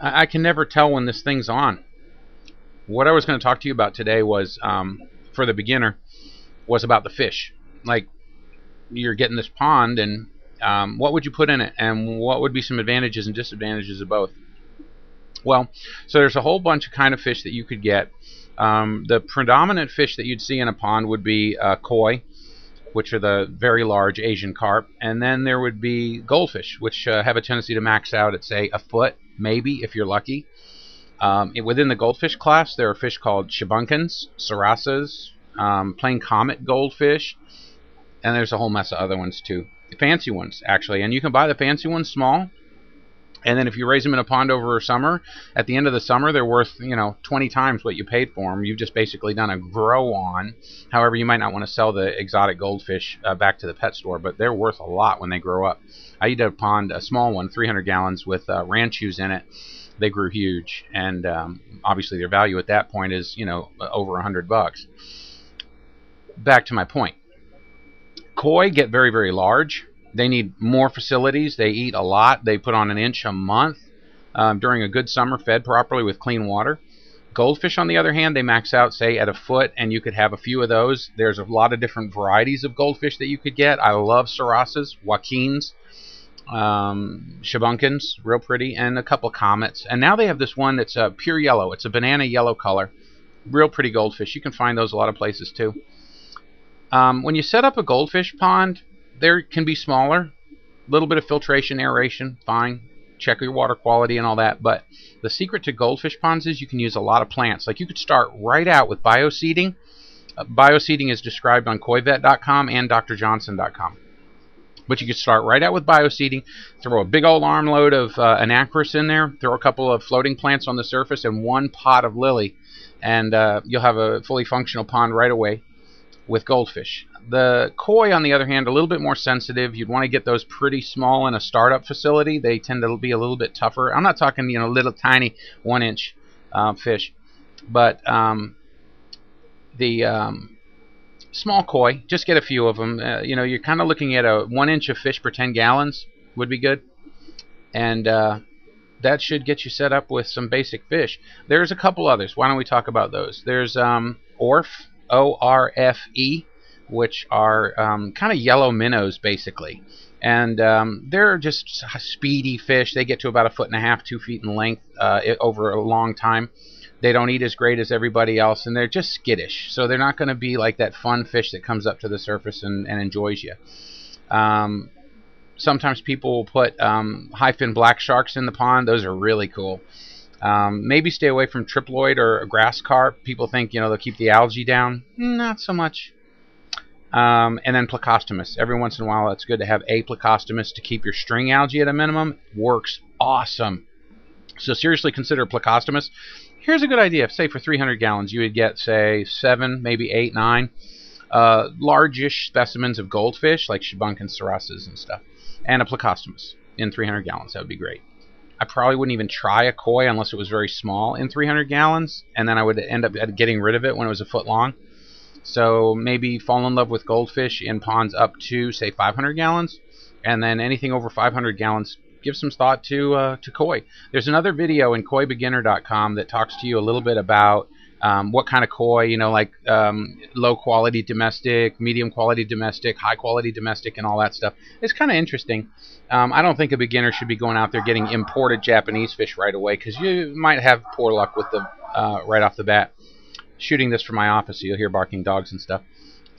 I can never tell when this thing's on. What I was going to talk to you about today was, for the beginner, was about the fish. Like, you're getting this pond, and what would you put in it, and what would be some advantages and disadvantages of both? Well, so there's a whole bunch of kind of fish that you could get. The predominant fish that you'd see in a pond would be koi, which are the very large Asian carp, and then there would be goldfish, which have a tendency to max out at, say, a foot, maybe, if you're lucky. Within the goldfish class, there are fish called Shubunkins, Sarassas, plain Comet goldfish, and there's a whole mess of other ones too. Fancy ones, actually, and you can buy the fancy ones small, and then if you raise them in a pond over summer, at the end of the summer, they're worth, 20 times what you paid for them. You've just basically done a grow-on. However, you might not want to sell the exotic goldfish back to the pet store, but they're worth a lot when they grow up. I did a pond, a small one, 300 gallons, with ranchus in it. They grew huge, and obviously their value at that point is, over $100. Back to my point. Koi get very, very large. They need more facilities. They eat a lot. They put on an inch a month during a good summer, fed properly with clean water. Goldfish, on the other hand, they max out, say, at a foot, and you could have a few of those. There's a lot of different varieties of goldfish that you could get. I love Sarassas, Wakins, Shubunkins, real pretty, and a couple Comets. And now they have this one that's pure yellow. It's a banana yellow color. Real pretty goldfish. You can find those a lot of places, too. When you set up a goldfish pond, there can be smaller, little bit of filtration, aeration, fine. Check your water quality and all that. But the secret to goldfish ponds is you can use a lot of plants. Like, you could start right out with bioseeding. Bioseeding is described on Koivet.com and drjohnson.com. But you could start right out with bioseeding, throw a big old armload of anacris in there, throw a couple of floating plants on the surface, and one pot of lily, and you'll have a fully functional pond right away with goldfish. The koi, on the other hand, a little bit more sensitive. You'd want to get those pretty small in a startup facility. They tend to be a little bit tougher. I'm not talking, little tiny 1-inch fish, but the small koi, just get a few of them. You're kind of looking at a 1 inch of fish per 10 gallons would be good, and that should get you set up with some basic fish. There's a couple others. Why don't we talk about those? There's Orfe, O-R-F-E, which are kind of yellow minnows, basically. And they're just speedy fish. They get to about 1.5 feet, 2 feet in length over a long time. They don't eat as great as everybody else, and they're just skittish. So they're not going to be like that fun fish that comes up to the surface and enjoys you. Sometimes people will put high-fin black sharks in the pond. Those are really cool. Maybe stay away from triploid or grass carp. People think, they'll keep the algae down. Not so much. And then PLECOSTOMUS. Every once in a while, it's good to have a PLECOSTOMUS to keep your string algae at a minimum. Works awesome. So seriously consider PLECOSTOMUS. Here's a good idea. Say for 300 gallons, you would get, say, 7, maybe 8, 9 largish specimens of goldfish, like Shubunkin and Sarassas and stuff, and a PLECOSTOMUS in 300 gallons. That would be great. I probably wouldn't even try a koi unless it was very small in 300 gallons, and then I would end up getting rid of it when it was a foot long. So maybe fall in love with goldfish in ponds up to, say, 500 gallons, and then anything over 500 gallons, give some thought to koi. There's another video in koibeginner.com that talks to you a little bit about what kind of koi, like low quality domestic, medium quality domestic, high quality domestic, and all that stuff. It's kind of interesting. I don't think a beginner should be going out there getting imported Japanese fish right away, because you might have poor luck with them right off the bat. Shooting this from my office, so you'll hear barking dogs and stuff.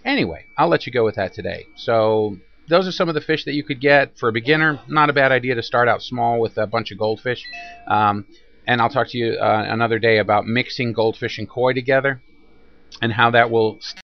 Anyway, I'll let you go with that today. So those are some of the fish that you could get. For a beginner, not a bad idea to start out small with a bunch of goldfish. And I'll talk to you another day about mixing goldfish and koi together and how that will